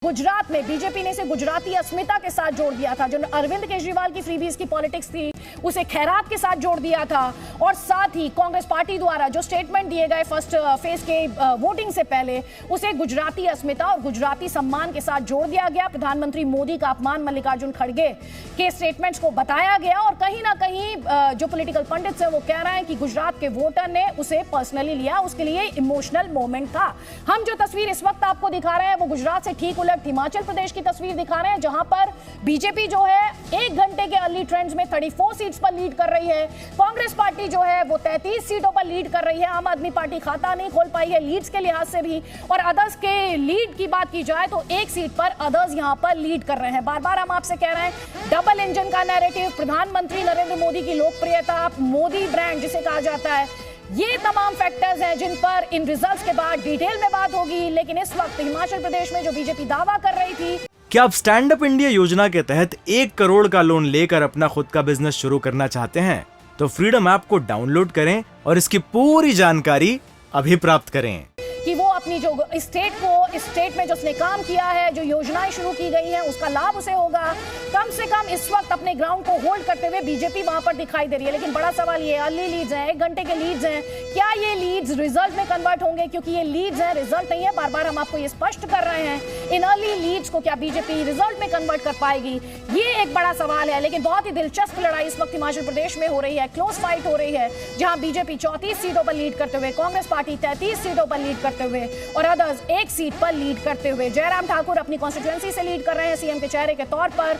गुजरात में बीजेपी ने इसे गुजराती अस्मिता के साथ जोड़ दिया था। जो अरविंद केजरीवाल की फ्रीबीज की पॉलिटिक्स थी उसे खैरात के साथ जोड़ दिया था और साथ ही कांग्रेस पार्टी द्वारा जो स्टेटमेंट दिए गए फर्स्ट फेज के वोटिंग से पहले उसे गुजराती अस्मिता और गुजराती सम्मान के साथ जोड़ दिया गया। प्रधानमंत्री मोदी का अपमान मल्लिकार्जुन खड़गे के स्टेटमेंट्स को बताया गया और कहीं ना कहीं जो पॉलिटिकल पंडित्स है वो कह रहे हैं कि गुजरात के वोटर ने उसे पर्सनली लिया, उसके लिए इमोशनल मोमेंट था। हम जो तस्वीर इस वक्त आपको दिखा रहे हैं वो गुजरात से ठीक हिमाचल प्रदेश की तस्वीर दिखा रहे हैं, जहां पर बीजेपी जो है 1 घंटे के अर्ली ट्रेंड्स में 34 सीट्स पर लीड कर रही है। कांग्रेस पार्टी जो है वो 33 सीटों पर लीड कर रही है। आम आदमी पार्टी खाता नहीं खोल पाई है लीड्स के लिहाज से भी। और अदर्स के लीड की बात की जाए तो 1 सीट पर अदर्स यहां पर लीड कर रहे हैं। बार बार हम आपसे कह रहे हैं डबल इंजन का नैरेटिव, प्रधानमंत्री नरेंद्र मोदी की लोकप्रियता, मोदी ब्रांड जिसे कहा जाता है, ये तमाम फैक्टर्स हैं जिन पर इन रिजल्ट्स के बाद डिटेल में बात होगी। लेकिन इस वक्त हिमाचल प्रदेश में जो बीजेपी दावा कर रही थी, क्या आप स्टैंड अप इंडिया योजना के तहत 1 करोड़ का लोन लेकर अपना खुद का बिजनेस शुरू करना चाहते हैं? तो फ्रीडम ऐप को डाउनलोड करें और इसकी पूरी जानकारी अभी प्राप्त करें कि वो अपनी जो स्टेट में जो उसने काम किया है, जो योजनाएं शुरू की गई हैं, उसका लाभ उसे होगा। कम से कम इस वक्त अपने ग्राउंड को होल्ड करते हुए बीजेपी वहां पर दिखाई दे रही है। लेकिन बड़ा सवाल ये, अर्ली लीड्स हैं, 1 घंटे के लीड्स हैं, क्या ये लीड्स रिजल्ट में कन्वर्ट होंगे? क्योंकि ये लीड्स हैं, रिजल्ट नहीं है। बार बार हम आपको ये स्पष्ट कर रहे हैं, इन अर्ली लीड्स को क्या बीजेपी रिजल्ट में कन्वर्ट कर पाएगी? ये एक बड़ा सवाल है। लेकिन बहुत ही दिलचस्प लड़ाई इस वक्त हिमाचल प्रदेश में हो रही है, क्लोज फाइट हो रही है, जहां बीजेपी 34 सीटों पर लीड करते हुए, कांग्रेस पार्टी 33 सीटों पर लीड करते हुए और अदर्स 1 सीट पर लीड करते हुए। जयराम ठाकुर अपनी कॉन्स्टिट्यूएंसी से लीड कर रहे हैं सीएम के चेहरे के तौर पर।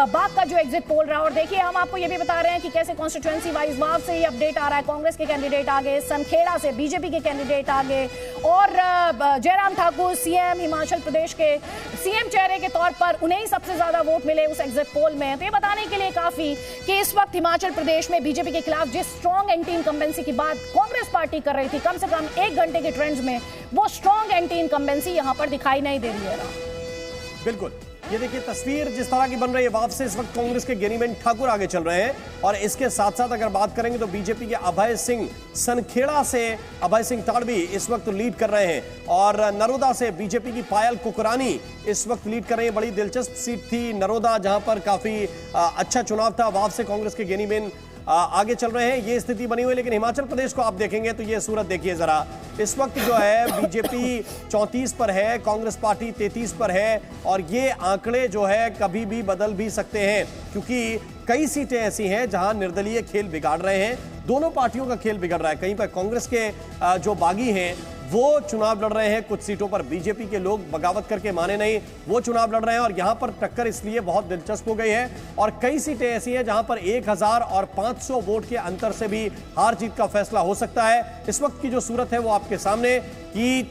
बाग का जो एग्जिट पोल रहा, और देखिए हम आपको ये भी बता रहे हैं कि कैसे कॉन्स्टिट्यूएंसी वाइज वाव से ये अपडेट आ रहा है। कांग्रेस के कैंडिडेट आगे, सनखेड़ा से बीजेपी के कैंडिडेट आगे और जयराम ठाकुर सीएम हिमाचल प्रदेश के सीएम चेहरे के तौर पर, उन्हें ही सबसे ज्यादा वोट मिले उस एग्जिट पोल में। तो ये बताने के लिए काफी कि इस वक्त हिमाचल प्रदेश में बीजेपी के खिलाफ जिस स्ट्रॉन्ग एंटी इनकम्बेंसी की बात कांग्रेस पार्टी कर रही थी, कम से कम 1 घंटे के ट्रेंड्स में वो स्ट्रॉन्ग एंटी इनकम्बेंसी यहां पर दिखाई नहीं दे रही है। बिल्कुल, ये देखिए तस्वीर जिस तरह की बन रही है वाव से, इस वक्त कांग्रेस के गिरीबेन ठाकुर आगे चल रहे हैं और इसके साथ साथ अगर बात करेंगे तो बीजेपी के अभय सिंह सनखेड़ा से, अभय सिंह ताड़वी इस वक्त लीड कर रहे हैं और नरोदा से बीजेपी की पायल कुकरानी इस वक्त लीड कर रहे हैं। बड़ी दिलचस्प सीट थी नरोदा, जहां पर काफी अच्छा चुनाव था। वाव से कांग्रेस के गिरीबेन आगे चल रहे हैं, ये स्थिति बनी हुई। लेकिन हिमाचल प्रदेश को आप देखेंगे तो ये सूरत देखिए जरा, इस वक्त जो है बीजेपी 34 पर है, कांग्रेस पार्टी 33 पर है और ये आंकड़े जो है कभी भी बदल भी सकते हैं, क्योंकि कई सीटें ऐसी हैं जहां निर्दलीय खेल बिगाड़ रहे हैं। दोनों पार्टियों का खेल बिगड़ रहा है। कहीं पर कांग्रेस के जो बागी हैं वो चुनाव लड़ रहे हैं, कुछ सीटों पर बीजेपी के लोग बगावत करके माने नहीं, वो चुनाव लड़ रहे हैं और यहां पर टक्कर इसलिए बहुत दिलचस्प हो गई है। और कई सीटें ऐसी हैं जहां पर 1000 और 500 वोट के अंतर से भी हार जीत का फैसला हो सकता है। इस वक्त की जो सूरत है वो आपके सामने कि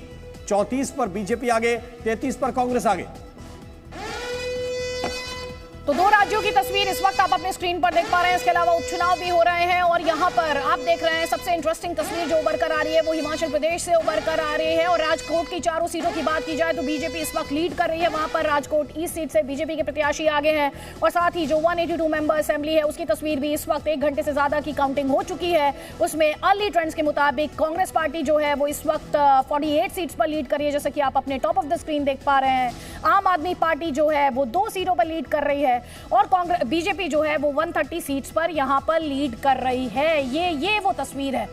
34 पर बीजेपी आगे, 33 पर कांग्रेस आगे। तो 2 राज्यों की तस्वीर इस वक्त आप अपने स्क्रीन पर देख पा रहे हैं। इसके अलावा उपचुनाव भी हो रहे हैं और यहाँ पर आप देख रहे हैं सबसे इंटरेस्टिंग तस्वीर जो उभर कर आ रही है वो हिमाचल प्रदेश से उभर कर आ रही है। और राजकोट की 4 सीटों की बात की जाए तो बीजेपी इस वक्त लीड कर रही है। वहां पर राजकोट ईस्ट सीट से बीजेपी के प्रत्याशी आगे हैं और साथ ही जो 182 मेंबर असेंबली है उसकी तस्वीर भी इस वक्त 1 घंटे से ज्यादा की काउंटिंग हो चुकी है। उसमें अर्ली ट्रेंड्स के मुताबिक कांग्रेस पार्टी जो है वो इस वक्त 48 सीट्स पर लीड कर रही है, जैसे कि आप अपने टॉप ऑफ द स्क्रीन देख पा रहे हैं। आम आदमी पार्टी जो है वो 2 सीटों पर लीड कर रही है और बीजेपी जो है वो 130 सीट्स पर यहां पर लीड कर रही है। ये वो तस्वीर है।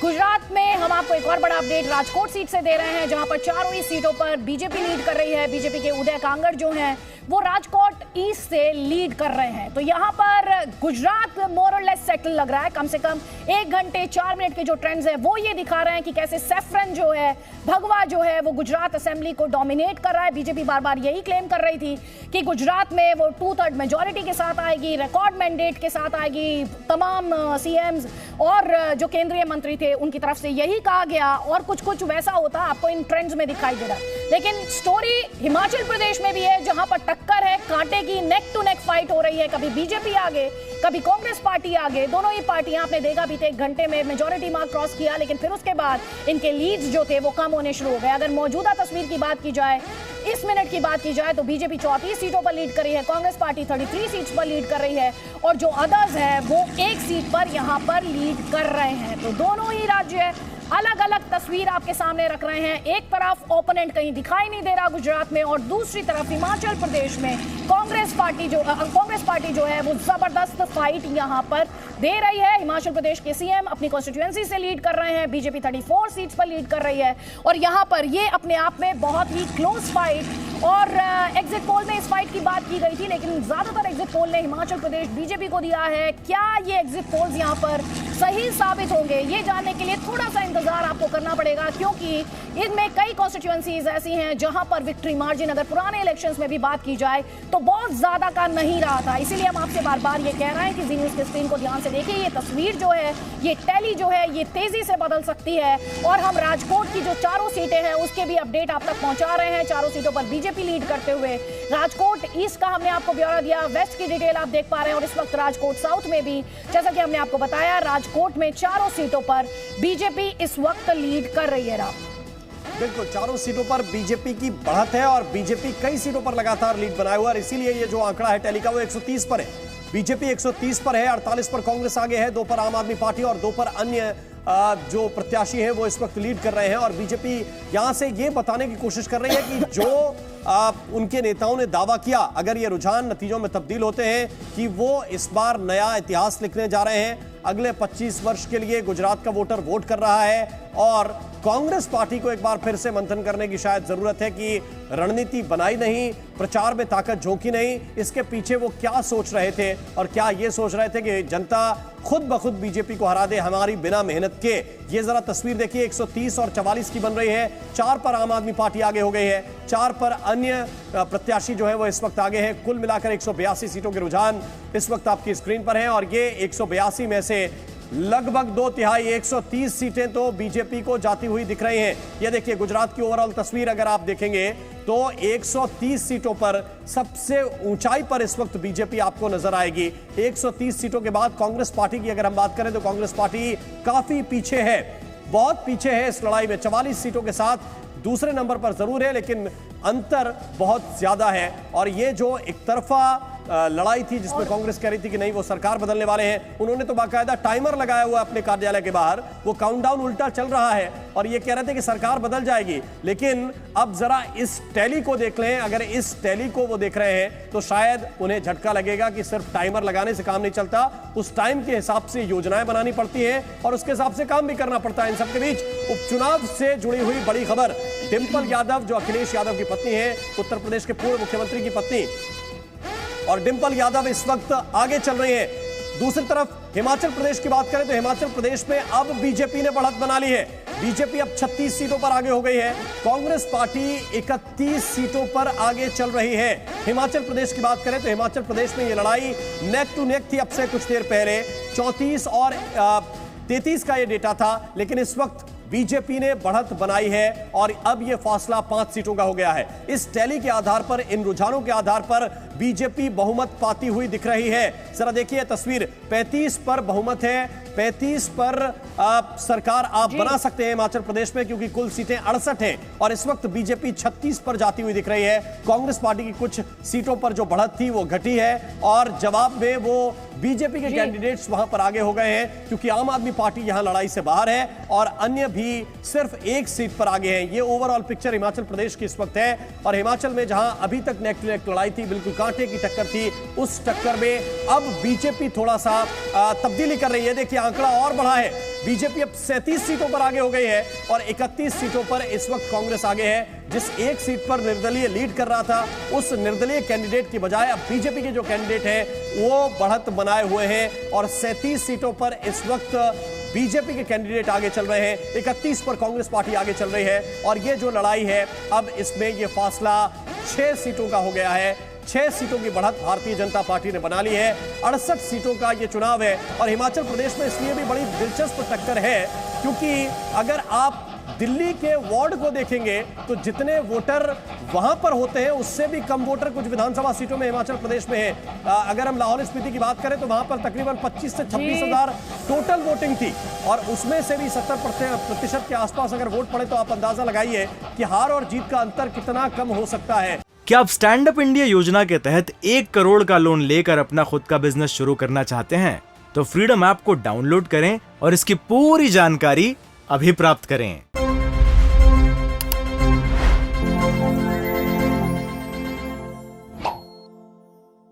गुजरात में हम आपको एक और बड़ा अपडेट राजकोट सीट से दे रहे हैं, जहां पर 4 ही सीटों पर बीजेपी लीड कर रही है। बीजेपी के उदय कांगड़ जो हैं वो राजकोट ईस्ट से लीड कर रहे हैं। तो यहां पर गुजरात मोर और लेस सेटल लग रहा है। कम से कम 1 घंटे 4 मिनट के जो ट्रेंड्स हैं वो ये दिखा रहे हैं कि कैसे सैफरन जो है, भगवा जो है, वो गुजरात असेंबली को डोमिनेट कर रहा है। बीजेपी बार बार यही क्लेम कर रही थी कि गुजरात में वो 2/3 मेजोरिटी के साथ आएगी, रिकॉर्ड मैंडेट के साथ आएगी। तमाम सीएम्स और जो केंद्रीय मंत्री थे उनकी तरफ से यही कहा गया और कुछ वैसा होता आपको इन ट्रेंड्स में दिखाई दे रहा है। लेकिन स्टोरी हिमाचल प्रदेश में भी है, जहां पर टक्कर है, कांटे की नेक टू नेक फाइट हो रही है। कभी बीजेपी आगे, कभी कांग्रेस पार्टी आगे। दोनों ही पार्टियां आपने देखा भी थे 1 घंटे में मेजोरिटी मार्क क्रॉस किया, लेकिन फिर उसके बाद इनके लीड्स जो थे वो कम होने शुरू हो गए। अगर मौजूदा तस्वीर की बात की जाए, इस मिनट की बात की जाए तो बीजेपी 34 सीटों पर लीड कर रही है, कांग्रेस पार्टी 33 सीट्स पर लीड कर रही है और जो अदर्स है वो 1 सीट पर यहां पर लीड कर रहे हैं। तो दोनों ही राज्य अलग अलग तस्वीर आपके सामने रख रहे हैं। एक तरफ ओपोनेंट कहीं दिखाई नहीं दे रहा गुजरात में, और दूसरी तरफ हिमाचल प्रदेश में कांग्रेस पार्टी जो है वो जबरदस्त फाइट यहां पर दे रही है। हिमाचल प्रदेश के सीएम अपनी कॉन्स्टिट्यूएंसी से लीड कर रहे हैं, बीजेपी 34 सीट्स पर लीड कर रही है, और यहां पर ये अपने आप में बहुत ही क्लोज फाइट। और एग्जिट पोल में इस फाइट की बात की गई थी, लेकिन ज्यादातर एग्जिट पोल ने हिमाचल प्रदेश बीजेपी को दिया है। क्या ये एग्जिट पोल्स यहां पर सही साबित होंगे, ये जानने के लिए थोड़ा सा इंतजार आपको करना पड़ेगा, क्योंकि इनमें कई कॉन्स्टिट्यूएंसीज ऐसी हैं जहां पर विक्ट्री मार्जिन अगर पुराने इलेक्शंस में भी बात की जाए तो बहुत ज्यादा का नहीं रहा था। इसीलिए हम आपसे बार बार ये कह रहे हैं कि जी न्यूज़ के स्क्रीन को ध्यान से देखिए। ये तस्वीर जो है, ये टैली जो है, ये तेजी से बदल सकती है, और हम राजकोट की जो चारों सीटें हैं उसके भी अपडेट आप तक पहुंचा रहे हैं। चारों सीटों पर बीजेपी लीड करते हुए, राजकोट ईस्ट का हमने आपको ब्यौरा दिया, वेस्ट की डिटेल आप देख पा रहे हैं, और इस वक्त राजकोट साउथ में भी जैसा कि हमने आपको बताया, राजकोट में चारों सीटों पर बीजेपी इस वक्त लीड कर रही है। बिल्कुल, चारों सीटों पर बीजेपी की बढ़त है और बीजेपी कई सीटों पर लगातार लीड बनाए हुआ है। इसीलिए ये जो आंकड़ा है टैली का वो 130 पर है। बीजेपी 130 पर है, 48 पर कांग्रेस आगे है, 2 पर आम आदमी पार्टी और 2 पर अन्य जो प्रत्याशी हैं वो इस वक्त लीड कर रहे हैं। और बीजेपी यहां से ये बताने की कोशिश कर रही है कि जो उनके नेताओं ने दावा किया, अगर ये रुझान नतीजों में तब्दील होते हैं कि वो इस बार नया इतिहास लिखने जा रहे हैं, अगले 25 वर्ष के लिए गुजरात का वोटर वोट कर रहा है, और कांग्रेस पार्टी को एक बार फिर से मंथन करने की शायद जरूरत है कि रणनीति बनाई नहीं, प्रचार में ताकत झोंकी नहीं। इसके पीछे वो क्या सोच रहे थे, और क्या ये सोच रहे थे कि जनता खुद ब खुद बीजेपी को हरा दे हमारी बिना मेहनत के। ये जरा तस्वीर देखिए, 130 और 44 की बन रही है। 4 पर आम आदमी पार्टी आगे हो गई है, 4 पर अन्य प्रत्याशी जो है वो इस वक्त आगे है। कुल मिलाकर 182 सीटों के रुझान इस वक्त आपकी स्क्रीन पर है, और ये 182 में से लगभग 2/3 130 सीटें तो बीजेपी को जाती हुई दिख रही हैं। ये देखिए गुजरात की ओवरऑल तस्वीर अगर आप देखेंगे तो 130 सीटों पर सबसे ऊंचाई पर इस वक्त बीजेपी आपको नजर आएगी। 130 सीटों के बाद कांग्रेस पार्टी की अगर हम बात करें तो कांग्रेस पार्टी काफी पीछे है, बहुत पीछे है इस लड़ाई में। 44 सीटों के साथ दूसरे नंबर पर जरूर है, लेकिन अंतर बहुत ज्यादा है। और ये जो एक तरफा लड़ाई थी जिसमें कांग्रेस कह रही थी कि नहीं वो सरकार बदलने वाले हैं, उन्होंने तो बाकायदा टाइमर लगाया हुआ अपने कार्यालय के बाहर, वो काउंटडाउन उल्टा चल रहा है और ये कह रहे थे कि सरकार बदल जाएगी। लेकिन अब जरा इस टैली को देख लें, अगर इस टैली को वो देख रहे हैं तो शायद उन्हें झटका लगेगा कि सिर्फ टाइमर लगाने से काम नहीं चलता, उस टाइम के हिसाब से योजनाएं बनानी पड़ती है और उसके हिसाब से काम भी करना पड़ता है। इन सबके बीच उपचुनाव से जुड़ी हुई बड़ी खबर, डिंपल यादव जो अखिलेश यादव की पत्नी है, उत्तर प्रदेश के पूर्व मुख्यमंत्री की पत्नी, और डिंपल यादव इस वक्त आगे चल रही है। दूसरी तरफ हिमाचल प्रदेश की बात करें तो हिमाचल प्रदेश में अब बीजेपी ने बढ़त बना ली है। बीजेपी अब 36 सीटों पर आगे हो गई है, कांग्रेस पार्टी 31 सीटों पर आगे चल रही है। हिमाचल प्रदेश की बात करें तो हिमाचल प्रदेश में यह लड़ाई नेक टू नेक थी अब से कुछ देर पहले, 34 और 33 का यह डेटा था, लेकिन इस वक्त बीजेपी ने बढ़त बनाई है और अब यह फासला 5 सीटों का हो गया है। इस टैली के आधार पर, इन रुझानों के आधार पर बीजेपी बहुमत पाती हुई दिख रही है। जरा देखिए तस्वीर, 35 पर बहुमत है, 35 पर सरकार आप बना सकते हैं हिमाचल प्रदेश में, क्योंकि कुल सीटें 68 हैं और इस वक्त बीजेपी 36 पर जाती हुई दिख रही है। कांग्रेस पार्टी की कुछ सीटों पर जो बढ़त थी वो घटी है और जवाब में वो बीजेपी के कैंडिडेट्स वहां पर आगे हो गए हैं, क्योंकि आम आदमी पार्टी यहां लड़ाई से बाहर है और अन्य भी सिर्फ एक सीट पर आगे हैं। ये ओवरऑल पिक्चर हिमाचल प्रदेश की इस वक्त है और हिमाचल में जहां अभी तक नेक टू नेक लड़ाई थी, बिल्कुल कांटे की टक्कर थी, उस टक्कर में अब बीजेपी थोड़ा सा तब्दीली कर रही है। देखिए आंकड़ा और बढ़ा है, बीजेपी अब 37 सीटों पर आगे हो गई है और 31 सीटों पर इस वक्त कांग्रेस आगे है। जिस एक सीट पर निर्दलीय लीड कर रहा था, उस निर्दलीय कैंडिडेट की बजाय अब बीजेपी के जो कैंडिडेट है वो बढ़त बनाए हुए हैं और 37 सीटों पर इस वक्त बीजेपी के कैंडिडेट आगे चल रहे हैं, 31 पर कांग्रेस पार्टी आगे चल रही है और ये जो लड़ाई है अब इसमें ये फासला 6 सीटों का हो गया है। 6 सीटों की बढ़त भारतीय जनता पार्टी ने बना ली है। 68 सीटों का ये चुनाव है और हिमाचल प्रदेश में इसलिए भी बड़ी दिलचस्प टक्कर है क्योंकि अगर आप दिल्ली के वार्ड को देखेंगे तो जितने वोटर वहां पर होते हैं उससे भी कम वोटर कुछ विधानसभा सीटों में हिमाचल प्रदेश में है। अगर हम लाहौल स्पीति की बात करें तो वहां पर तकरीबन 25 से 26 हजार टोटल वोटिंग थी और उसमें से भी 70% के आसपास अगर वोट पड़े तो आप अंदाजा लगाइए कि हार और जीत का अंतर कितना कम हो सकता है। क्या आप स्टैंड अप इंडिया योजना के तहत 1 करोड़ का लोन लेकर अपना खुद का बिजनेस शुरू करना चाहते हैं? तो फ्रीडम ऐप को डाउनलोड करें और इसकी पूरी जानकारी अभी प्राप्त करें।